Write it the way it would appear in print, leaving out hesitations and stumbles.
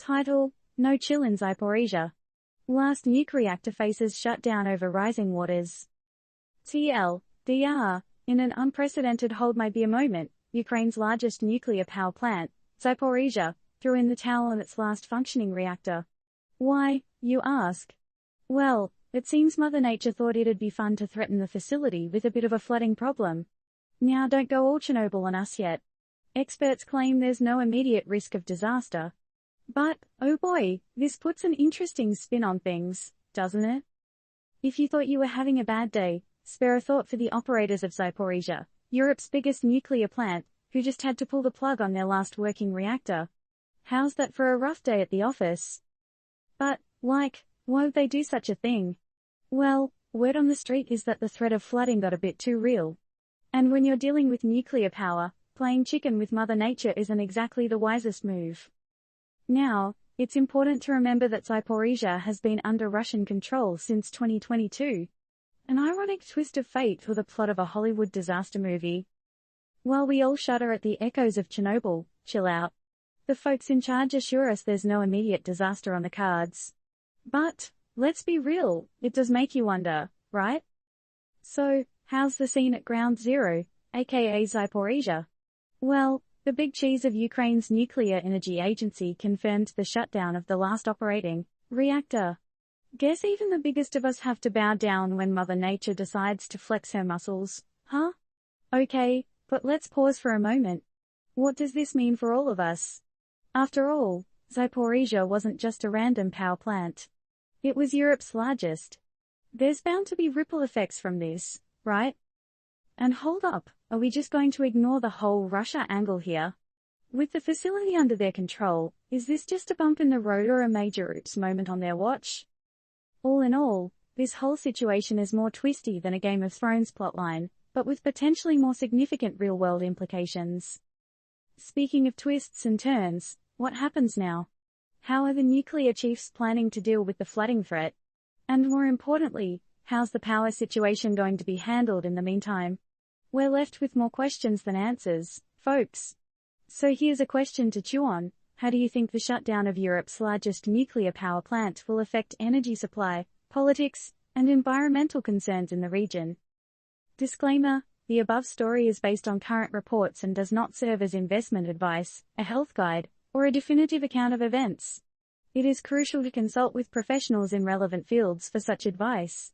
Title: No chill in Zaporizhzhia. Last nuke reactor faces shutdown over rising waters. TLDR. In an unprecedented hold-my-beer moment, Ukraine's largest nuclear power plant, Zaporizhzhia, threw in the towel on its last functioning reactor. Why, you ask? Well, it seems Mother Nature thought it'd be fun to threaten the facility with a bit of a flooding problem. Now don't go all Chernobyl on us yet. Experts claim there's no immediate risk of disaster. But, oh boy, this puts an interesting spin on things, doesn't it? If you thought you were having a bad day, spare a thought for the operators of Zaporizhzhia, Europe's biggest nuclear plant, who just had to pull the plug on their last working reactor. How's that for a rough day at the office? But, why would they do such a thing? Well, word on the street is that the threat of flooding got a bit too real. And when you're dealing with nuclear power, playing chicken with Mother Nature isn't exactly the wisest move. Now, it's important to remember that Zaporizhzhia has been under Russian control since 2022. An ironic twist of fate for the plot of a Hollywood disaster movie. While we all shudder at the echoes of Chernobyl, chill out. The folks in charge assure us there's no immediate disaster on the cards. But, let's be real, it does make you wonder, right? So, how's the scene at Ground Zero, aka Zaporizhzhia? Well, the big cheese of Ukraine's nuclear energy agency confirmed the shutdown of the last operating reactor. Guess even the biggest of us have to bow down when Mother Nature decides to flex her muscles, huh? Okay, but let's pause for a moment. What does this mean for all of us? After all, Zaporizhzhia wasn't just a random power plant. It was Europe's largest. There's bound to be ripple effects from this, right? And hold up, are we just going to ignore the whole Russia angle here? With the facility under their control, is this just a bump in the road or a major oops moment on their watch? All in all, this whole situation is more twisty than a Game of Thrones plotline, but with potentially more significant real-world implications. Speaking of twists and turns, what happens now? How are the nuclear chiefs planning to deal with the flooding threat? And more importantly, how's the power situation going to be handled in the meantime? We're left with more questions than answers, folks. So here's a question to chew on. How do you think the shutdown of Europe's largest nuclear power plant will affect energy supply, politics, and environmental concerns in the region? Disclaimer: the above story is based on current reports and does not serve as investment advice, a health guide, or a definitive account of events. It is crucial to consult with professionals in relevant fields for such advice.